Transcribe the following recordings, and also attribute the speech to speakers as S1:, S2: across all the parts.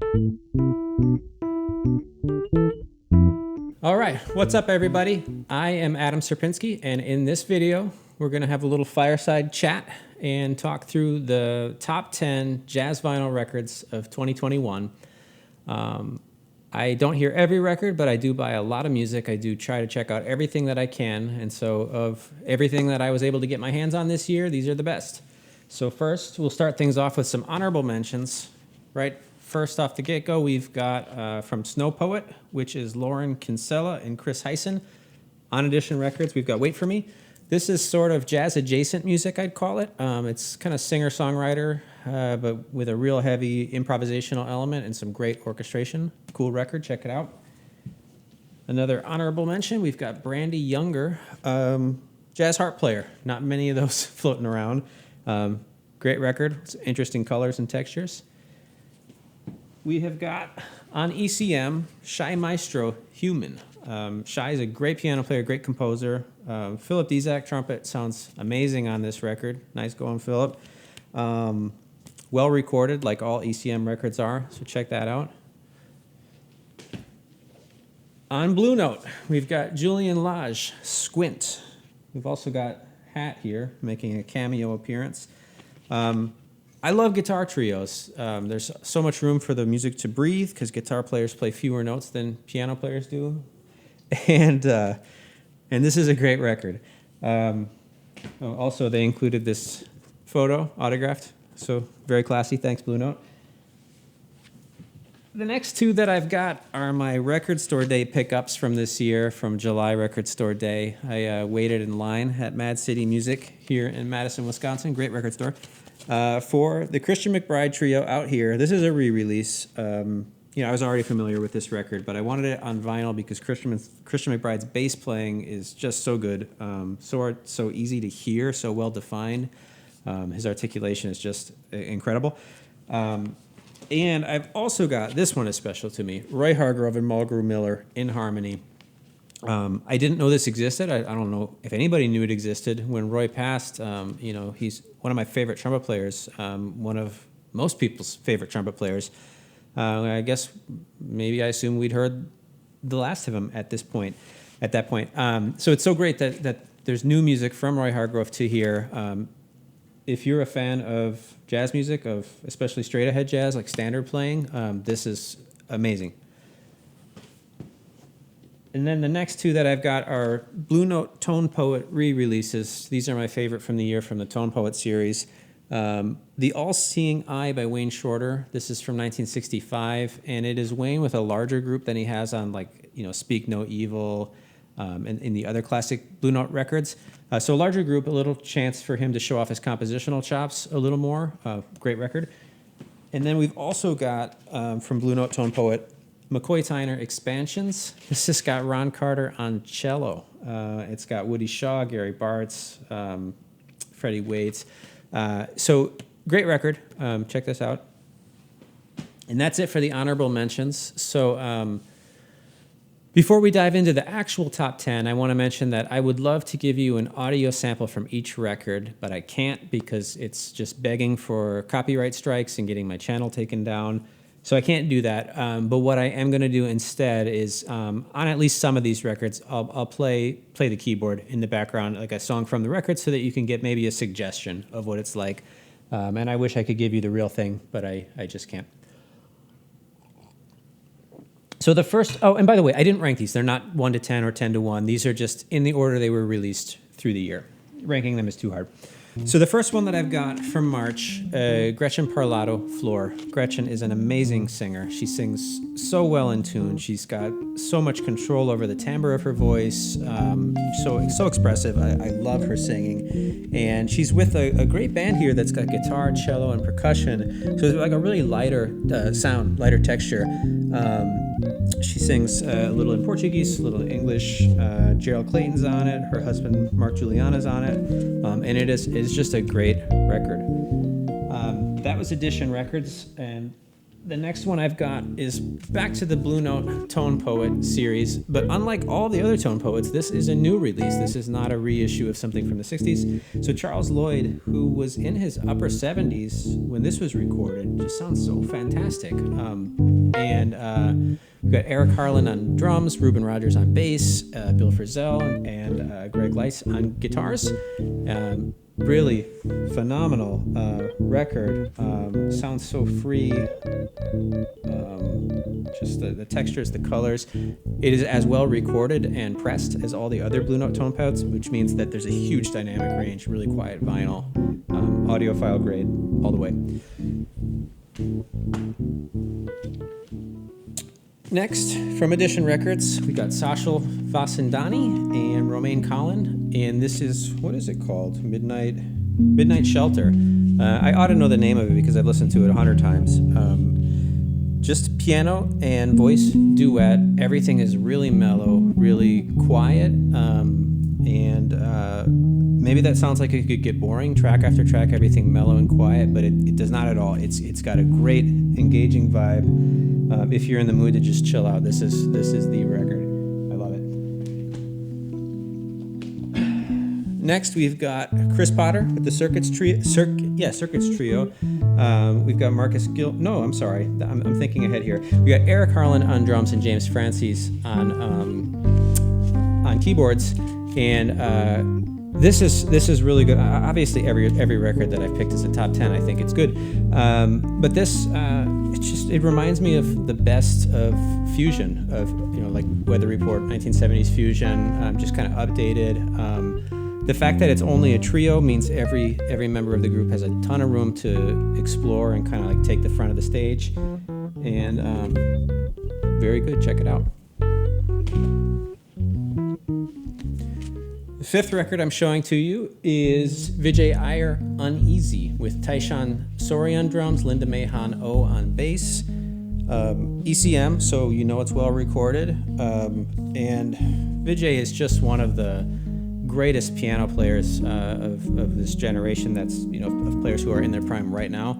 S1: All right, what's up everybody? I am Adam Sierpinski, and in this video, we're gonna have a little fireside chat and talk through the top 10 jazz vinyl records of 2021. I don't hear every record, but I do buy a lot of music. I do try to check out everything that I can, and so of everything that I was able to get my hands on this year, these are the best. So first, we'll start things off with some honorable mentions. Right first off the get-go, we've got from Snow Poet, which is Lauren Kinsella and Chris Hyson. On Edition Records, we've got Wait For Me. This is sort of jazz-adjacent music, I'd call it. It's kind of singer-songwriter, but with a real heavy improvisational element and some great orchestration. Cool record, check it out. Another honorable mention, we've got Brandy Younger, jazz harp player. Not many of those floating around. Great record, it's interesting colors and textures. We have got on ECM, Shy Maestro, Human. Shy is a great piano player, great composer. Philip Dizak trumpet sounds amazing on this record. Nice going, Philip. Well recorded, like all ECM records are, so check that out. On Blue Note, we've got Julian Lage, Squint. We've also got Hat here, making a cameo appearance. I love guitar trios. There's so much room for the music to breathe because guitar players play fewer notes than piano players do. And this is a great record. Also, they included this photo, autographed, so very classy. Thanks, Blue Note. The next two that I've got are my Record Store Day pickups from this year, from July Record Store Day. I waited in line at Mad City Music here in Madison, Wisconsin, great record store, for the Christian McBride Trio out here. This is a re-release. I was already familiar with this record, but I wanted it on vinyl because Christian McBride's bass playing is just so good, so easy to hear, so well defined. His articulation is just incredible. And I've also got, this one is special to me, Roy Hargrove and Mulgrew Miller in harmony. I didn't know this existed. I don't know if anybody knew it existed. When Roy passed, he's one of my favorite trumpet players, one of most people's favorite trumpet players. I guess maybe I assume we'd heard the last of him at that point. So it's so great that there's new music from Roy Hargrove to hear. If you're a fan of jazz music, of especially straight ahead jazz, like standard playing, this is amazing. And then the next two that I've got are Blue Note Tone Poet re-releases. These are my favorite from the year from the Tone Poet series. The All-Seeing Eye by Wayne Shorter. This is from 1965, and it is Wayne with a larger group than he has on Speak No Evil, and in the other classic Blue Note records. So a larger group, a little chance for him to show off his compositional chops a little more. Great record. And then we've also got, from Blue Note Tone Poet, McCoy Tyner Expansions. This has got Ron Carter on cello. It's got Woody Shaw, Gary Bartz, Freddie Waits. So great record. Check this out. And that's it for the honorable mentions. So before we dive into the actual top 10, I want to mention that I would love to give you an audio sample from each record, but I can't because it's just begging for copyright strikes and getting my channel taken down. So I can't do that. But what I am going to do instead is, on at least some of these records, I'll play the keyboard in the background, like a song from the record, so that you can get maybe a suggestion of what it's like. And I wish I could give you the real thing, but I just can't. So the first, and by the way, I didn't rank these. They're not 1 to 10 or 10 to 1. These are just in the order they were released through the year. Ranking them is too hard. So the first one that I've got from March, Gretchen Parlato, FLOR. Gretchen is an amazing singer. She sings so well in tune. She's got so much control over the timbre of her voice. So expressive. I love her singing. And she's with a great band here that's got guitar, cello, and percussion. So it's like a really lighter sound, lighter texture. She sings a little in Portuguese, a little in English. Gerald Clayton's on it. Her husband, Mark Juliana's on it. And it's just a great record. That was Edition Records, and The next one I've got is back to the Blue Note Tone Poet series, but unlike all the other Tone Poets, this is a new release. This is not a reissue of something from the 60s. So Charles Lloyd, who was in his upper 70s when this was recorded, just sounds so fantastic. We've got Eric Harlan on drums, Reuben Rogers on bass, Bill Frisell and Greg Leiss on guitars. Really phenomenal record. Sounds so free. Just the textures, the colors. It is as well recorded and pressed as all the other Blue Note Tone Poets, which means that there's a huge dynamic range, really quiet vinyl, audiophile grade all the way. Next, from Edition Records, we got SACHAL, VASANDANI, and Romain Collin, and this is, what is it called? Midnight Shelter. I ought to know the name of it because I've listened to it 100 times. Just piano and voice duet. Everything is really mellow, really quiet, and maybe that sounds like it could get boring, track after track, everything mellow and quiet, but it does not at all. It's got a great, engaging vibe. If you're in the mood to just chill out, this is the record. I love it. Next, we've got Chris Potter with the Circuits Trio. We've got Marcus Gill. No, I'm sorry. I'm thinking ahead here. We got Eric Harlan on drums and James Francis on keyboards, and this is really good. Obviously, every record that I've picked is a top 10. I think it's good, but this it reminds me of the best of fusion, of like Weather Report 1970s fusion, just kind of updated. The fact that it's only a trio means every member of the group has a ton of room to explore and kind of like take the front of the stage, and very good. Check it out. The fifth record I'm showing to you is Vijay IYER Uneasy with Taishan Sori on drums, Linda Mahan O on bass, ECM, so you know it's well recorded, and Vijay is just one of the greatest piano players of this generation. That's of players who are in their prime right now.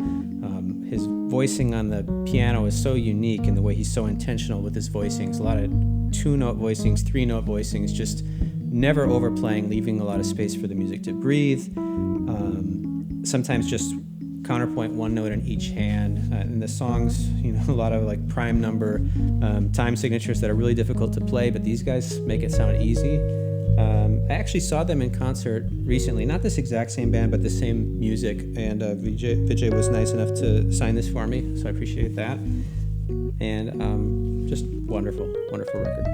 S1: His voicing on the piano is so unique in the way he's so intentional with his voicings. A lot of 2-note voicings, 3-note voicings, just never overplaying, leaving a lot of space for the music to breathe. Sometimes just counterpoint, 1 note in each hand. In the songs, a lot of like prime number time signatures that are really difficult to play, but these guys make it sound easy. I actually saw them in concert recently, not this exact same band, but the same music, and Vijay was nice enough to sign this for me, so I appreciate that. And just wonderful, wonderful record.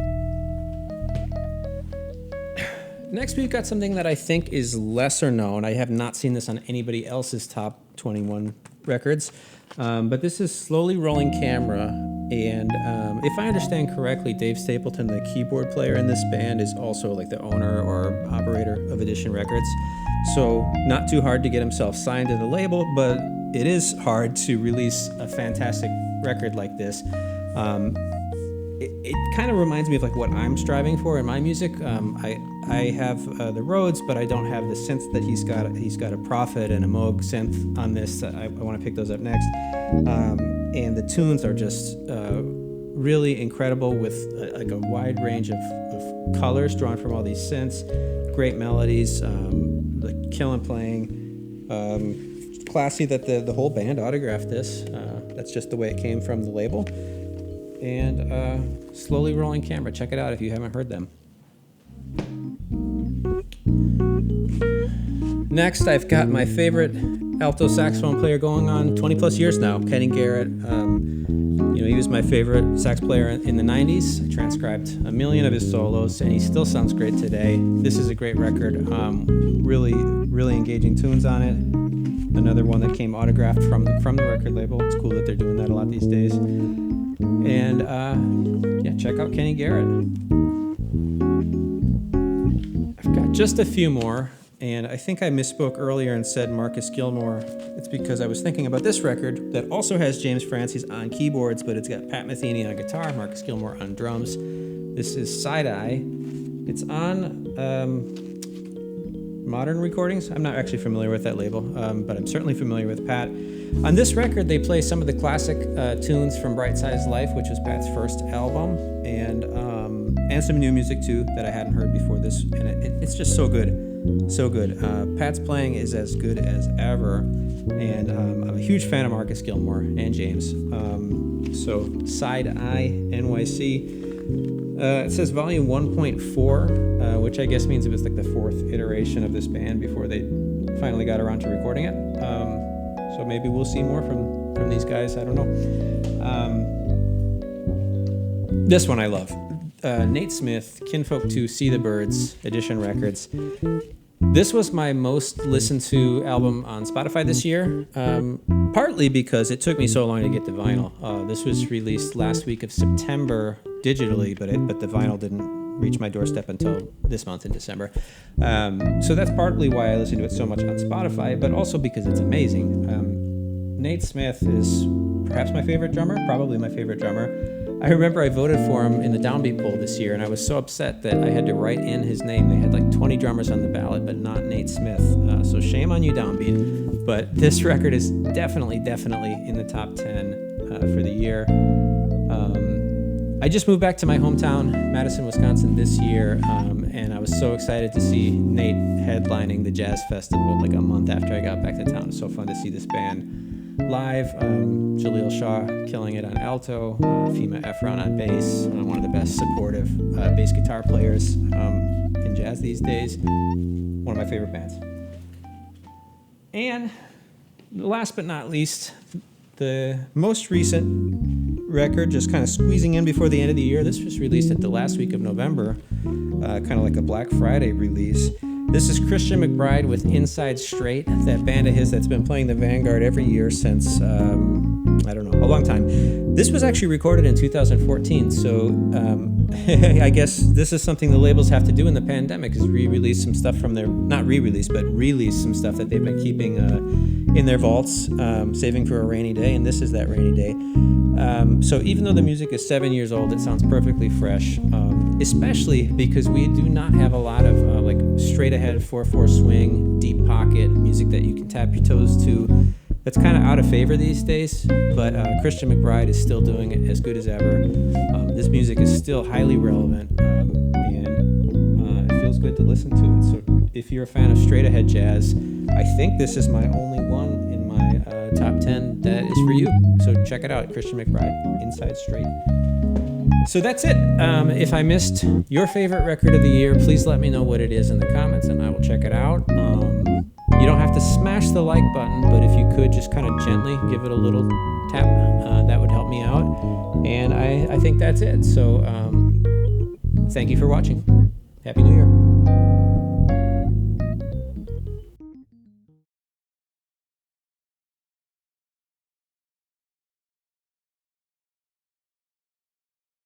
S1: Next, we've got something that I think is lesser known. I have not seen this on anybody else's top 21 records, but this is Slowly Rolling Camera, and if I understand correctly, Dave Stapleton, the keyboard player in this band, is also like the owner or operator of Edition Records, so not too hard to get himself signed to the label, but it is hard to release a fantastic record like this. It kind of reminds me of like what I'm striving for in my music. I have the Rhodes, but I don't have the synths that he's got. He's got a Prophet and a Moog synth on this. I want to pick those up next. And the tunes are just really incredible, with like a wide range of colors drawn from all these synths. Great melodies, like killing playing. Classy that the whole band autographed this. That's just the way it came from the label. And Slowly Rolling Camera. Check it out if you haven't heard them. Next, I've got my favorite alto saxophone player going on 20 plus years now, Kenny Garrett. He was my favorite sax player in the 90s. I transcribed a million of his solos, and he still sounds great today. This is a great record. Really, really engaging tunes on it. Another one that came autographed from the record label. It's cool that they're doing that a lot these days. And check out Kenny Garrett. I've got just a few more, and I think I misspoke earlier and said Marcus Gilmore. It's because I was thinking about this record that also has James Francis on keyboards, but it's got Pat Metheny on guitar, Marcus Gilmore on drums. This is Side Eye. It's on Modern Recordings. I'm not actually familiar with that label, but I'm certainly familiar with Pat. On this record, they play some of the classic tunes from Bright Size Life, which was Pat's first album, and some new music too that I hadn't heard before this, and it's just so good, so good. Pat's playing is as good as ever, and I'm a huge fan of Marcus Gilmore and James. So Side Eye NYC. It says volume 1.4, which I guess means it was like the fourth iteration of this band before they finally got around to recording it. So maybe we'll see more from these guys. I don't know. This one I love. Nate Smith, Kinfolk 2, See the Birds, Edition Records. This was my most listened to album on Spotify this year, partly because it took me so long to get the vinyl. This was released last week of September digitally, but the vinyl didn't reach my doorstep until this month in December. So that's partly why I listen to it so much on Spotify, but also because it's amazing. Nate Smith is perhaps my favorite drummer, probably my favorite drummer. I remember I voted for him in the Downbeat poll this year, and I was so upset that I had to write in his name. They had like 20 drummers on the ballot, but not Nate Smith. So shame on you, Downbeat. But this record is definitely in the top 10 for the year. I just moved back to my hometown, Madison, Wisconsin this year, and I was so excited to see Nate headlining the Jazz Festival like a month after I got back to town. It was so fun to see this band live. Jaleel Shaw killing it on alto, Fema Efron on bass, one of the best supportive bass guitar players in jazz these days. One of my favorite bands. And last but not least, the most recent record, just kind of squeezing in before the end of the year. This was released at the last week of November, kind of like a Black Friday release. This is Christian McBride with Inside Straight, that band of his that's been playing the Vanguard every year since, I don't know, a long time. This was actually recorded in 2014, so I guess this is something the labels have to do in the pandemic, is re-release some stuff from their, not re-release, but release some stuff that they've been keeping in their vaults, saving for a rainy day, and this is that rainy day. So even though the music is 7 years old, it sounds perfectly fresh, especially because we do not have a lot of like straight ahead 4/4 swing, deep pocket music that you can tap your toes to. That's kind of out of favor these days, but Christian McBride is still doing it as good as ever. This music is still highly relevant, and it feels good to listen to it. So if you're a fan of straight ahead jazz, I think this is my only one in my top 10 that is for you. So check it out, Christian McBride, Inside Straight. So that's it. If I missed your favorite record of the year, please let me know what it is in the comments and I will check it out. You don't have to smash the like button, but if you could just kind of gently give it a little tap, that would help me out. And I think that's it. So thank you for watching. Happy New Year.